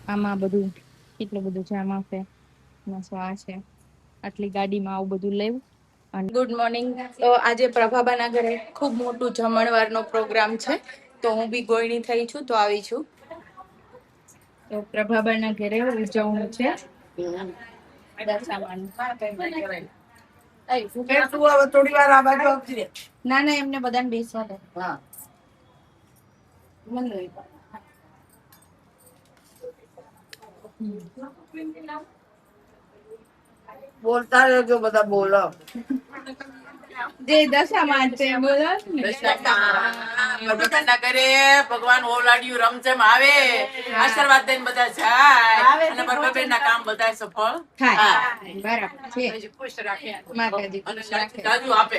આમાં બધું કેટલું બધું જામ આપે આ છે આટલી ગાડીમાં આવું બધું લેવું. અને ગુડ મોર્નિંગ. તો આજે પ્રભાબાના ઘરે ખૂબ મોટું જમણવારનો પ્રોગ્રામ છે, તો હું બી ગોયણી થઈ છું, તો આવી છું. તો પ્રભાબાના ઘરે ઉજવણી છે દશામાનું. થોડી વાર આ બાજુ આવતી રહે. ના ના, એમને બધાને બેસવા દે. હા. બોલતા રહેજો, બધા બોલો. જે દશામાં છે બોલો. દશામાં કરે ભગવાન ઓલાડિયું રમઝમ આવે, આશીર્વાદ દઈને બધા જાય અને બરોબર ના કામ બધા સફળ થાય. બરાબર છે. ખુશ રાખે માતાજી, ખુશ રાખે. જાજુ આપે.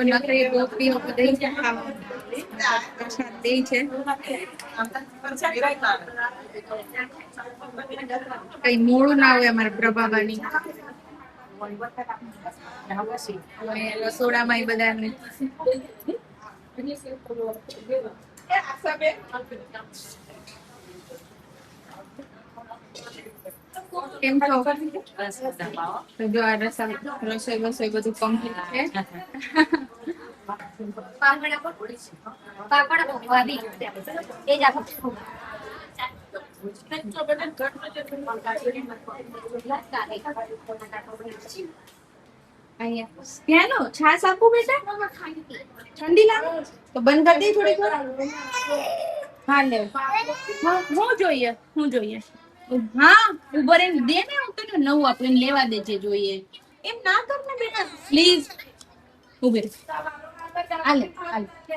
નકરી ગોપીઓ બધી પ્રસાદ દે છે. કઈ મોડું ના હોય અમારે પ્રભાબાની. રસોડામાં બધા કેમ છો? તો જો આ રસોઈ બધું કમ્પ્લીટ છે. ક્યાંનો છાસ આપું બેટા? ઠંડી લાગે તો બંધ કરી દે થોડીક વાર. હા લે. હું જોઈએ હા ઉભો રહીને દે ને, હું તને નવું આપીને લેવા દેજે. જોઈએ એમ ના કર ને બેટા, પ્લીઝ. ઉભે આલે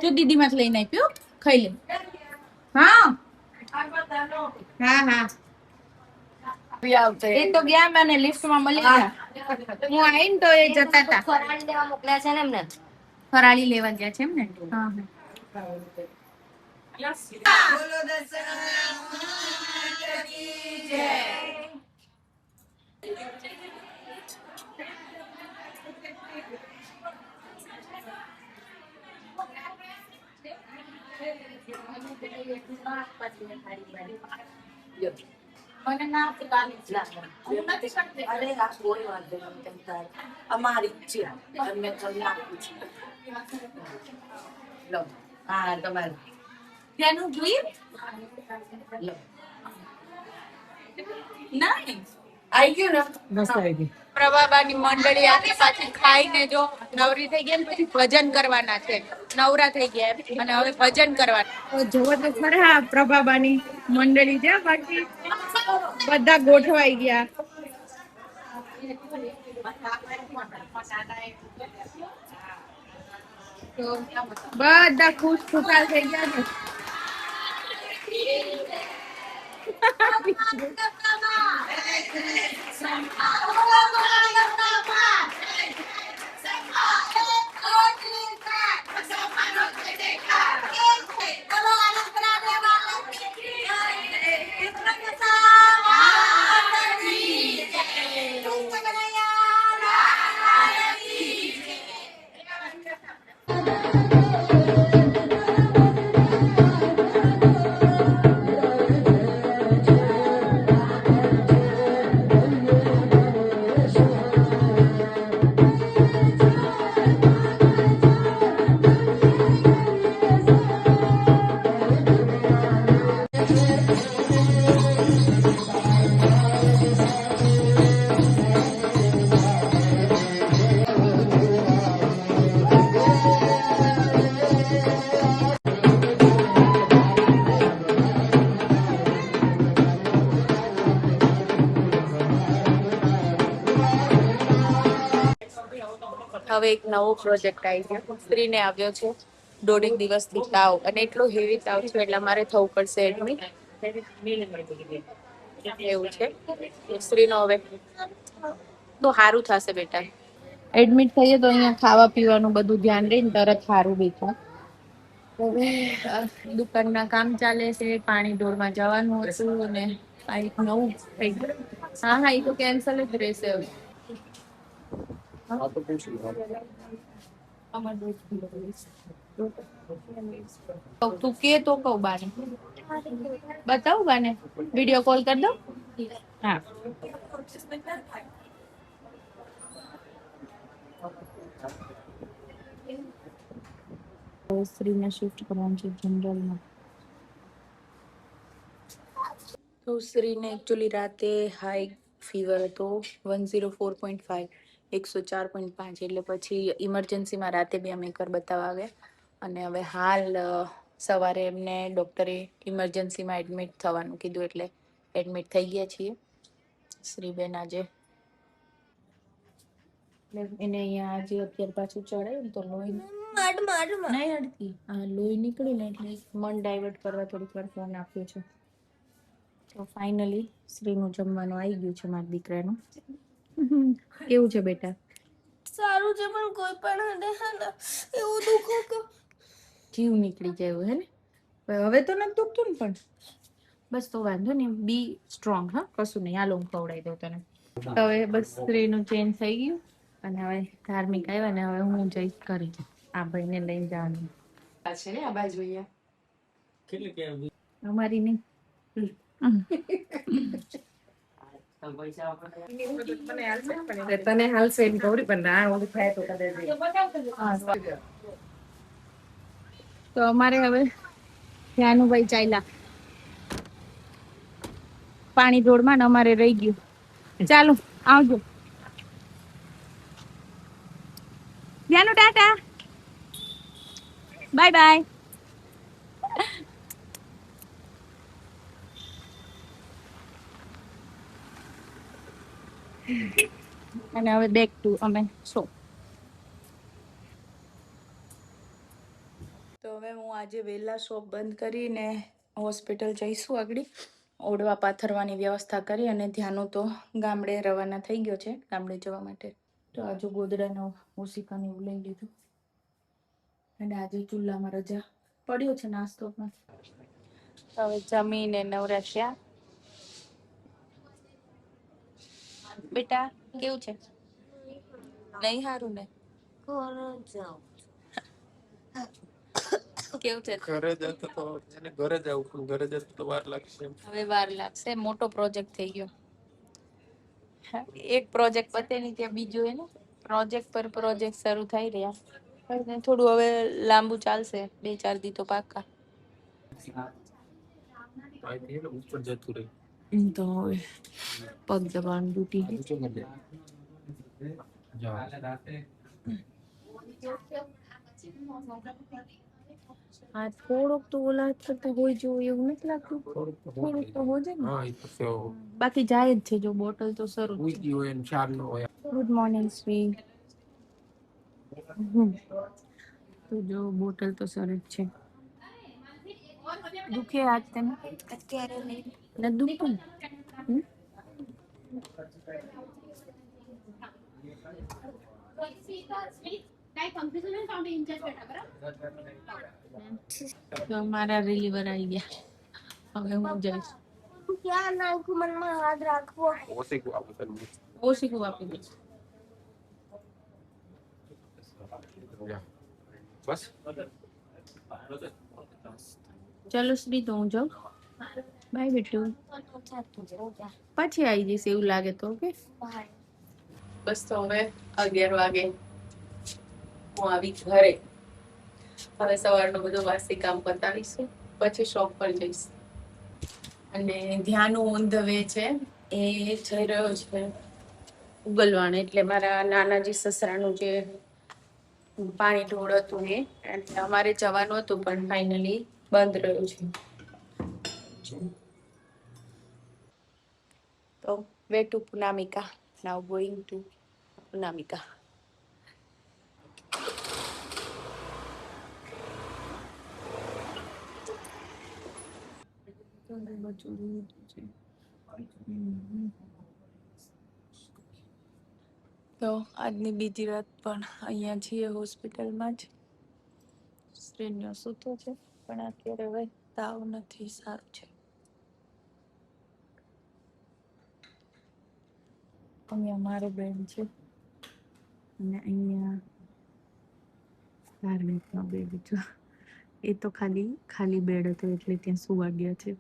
જો દીદી માં લઈને આપ્યો, ખાઈ લે. હા હા હા, એ તો ગયા મને લિફ્ટ માં મળી ગયા. હું આઈને તો એ જતા હતા. ફરાળી લેવા મોકલ્યા છે ને એમને. ફરાળી લેવા ગયા છે એમને. હા હા. બોલો દશરથ કી જય. મને ના કાલી જ લાગે. હું નથી કરતી. અરે આ કોઈ વાંધો નહીં થાય. અમારી છે અમે તમને આપું છું. લો હા તમારું ત્યાંનું જોઈએ. લો નહીં આવી ગયું ને, મસ્ત આવી ગયું. પ્રભાબાની મંડળી આખી પાછી ખાઈને જો નવરી થઈ ગયા ને પછી ભજન કરવાના છે. નવરા થઈ ગયા અને હવે ભજન કરવાના. જોવો તો ખરા પ્રભાબાની મંડળી છે, બાકી બધા ગોઠવાઈ ગયા. તો બધા ખુશ ખુશાલ થઈ ગયા ને. હવે એક નવો પ્રોજેક્ટ આવી ગયો. સ્ત્રીને આવ્યો છે 1.5 દિવસથી તાવ, અને એટલો હેવી તાવ છે એટલે મારે થવું પડશે એડમિટ. એવું છે સ્ત્રીનો હવે તો સારું થશે બેટા. એડમિટ થઈએ તો અહીંયા ખાવા પીવાનું બધું ધ્યાન રહીને તરત સારું બી થાય. હવે દુકાનના કામ ચાલે છે, પાણી ઢોળમાં જવાનું હતું અને આ એક નવું થઈ ગયું. હા હા, એ તો કેન્સલ જ રહેશે હવે. हाँ तो पूछ लो અમાર 2 કિલો કરીશ. તો તું કે તો કહું બાને બતાવું બાને વિડિયો કોલ કરી દઉં. હા તો શ્રીને શિફ્ટ કરવાનું છે જનરલમાં. તો શ્રીને એકચ્યુઅલી રાતે હાઈ ફીવર હતો 104.5 104.5 એટલે પછી ઇમરજન્સીમાં રાતે બી અમે ઘર બતાવવા આવ્યા અને હવે હાલ સવારે એમને ડૉક્ટરે ઇમરજન્સીમાં એડમિટ થવાનું કીધું એટલે એડમિટ થઈ ગયા છીએ શ્રીબેન આજે. એને અહીંયા આજે અત્યારે પાછું ચડાયું ને તો લોહી નહીં અડતી લોહી નીકળ્યું ને એટલે મન ડાયવર્ટ કરવા થોડીક વાર ફોન આપ્યો છે. તો ફાઇનલી શ્રીનું જમવાનું આવી ગયું છે મારા દીકરાનું. કેવું છે બેટા? સારું છે પણ કોઈ પણ એવું દુખો કે જીવ નીકળી જાય એવું હે ને. હવે તો નથી દુખતું ને પણ બસ તો વાંધો નહીં બી સ્ટ્રોંગ હા કશું નહીં હાલો હું ખવડાવી દઉં તને. હવે બસ શ્રીનું ચેન્જ થઈ ગયું અને હવે ધાર્મિક આવ્યા ને હવે હું જઈશ કરી આ ભાઈને લઈને જવાનું છે ને આ બાજુ અહીંયા અમારી નહીં. તને હાલશે એમ ગૌરી પણ ના ઓલું થાય તો કદાચ તો અમારે હવે ધ્યાનુભાઈ ચાલ્યા પાણી ઢોળમાં ને અમારે રહી ગયું. ચાલો આવજો ધ્યાનુ ટાટા બાય બાય. અને હવે બેક ટુ અમે શો. તો હવે હું આજે વહેલા શોપ બંધ કરીને હોસ્પિટલ જઈશું આગળ ઓઢવા પાથરવાની વ્યવસ્થા કરી અને ધ્યાનું તો ગામડે રવાના થઈ ગયો છે ગામડે જવા માટે. તો આજુ ગોદડાનો ઓશિકાને એવું લઈ લીધું અને આજે ચૂલામાં રજા પડ્યો છે નાસ્તો પણ. હવે જમીને નવરા થયા. બેટા કેવું છે? નહીં સારું ને કેવું છે? ઘરે જતો તો એને ઘરે જવું પણ ઘરે જતો તો વાર લાગશે. હવે વાર લાગશે મોટો પ્રોજેક્ટ થઈ ગયો. એક પ્રોજેક્ટ પતે નહીં ત્યાં બીજો હે ને પ્રોજેક્ટ પર પ્રોજેક્ટ શરૂ થઈ રહ્યા. થોડું હવે લાંબુ ચાલશે 2-4 દી તો પાક્કા. ઉપર જતું રહી તો હવે પગ દબાણ ડૂટી હા થોડોક તો ઓલા કરતા હોય જો એવું નથી લાગતું. થોડુંક તો હોય ને બાકી જાય જ છે જો બોટલ તો શરૂ જ છે. Good morning Shri. તો જો બોટલ તો શરૂ જ છે. દુખે આજ તને? અત્યારે નહીં ન દુખતું તો મારા રિલીવર આવી ગયા. હવે હું જઈશ ક્યાં નાખું મનમાં હાથ રાખવો ઓશિકું આપું તને ઓશિકું આપી દઈશ. બસ ચલો શ્રી તો હું જાઉં. બાય બેટુ. પછી આવી જઈશ એવું લાગે તો ઓકે. બસ તો હવે 11 વાગે હું આવી ઘરે. હવે સવારનું બધું વાસી કામ પતાવીશું પછી શોપ પર જઈશ. અને ધ્યાન ઓન ધ વે છે એ જઈ રહ્યો છે ઉગલવાણ એટલે મારા નાનાજી સસરાનું જે પાણી ઢોળ હતું એ એટલે અમારે જવાનું હતું પણ ફાઇનલી બંધ રહ્યું છે. તો way to Poonamika now going to Poonamika. તો આજની બીજી રાત પણ અહીંયા છીએ હોસ્પિટલમાં જ. શ્રીન્યો સૂતો છે પણ અત્યારે હવે તાવ નથી સારું છે. અહીંયા મારો બેન છે અને અહીંયા ધાર્મિકનો બેડ જો એ તો ખાલી બેડ હતો એટલે ત્યાં સુવા ગયા છે.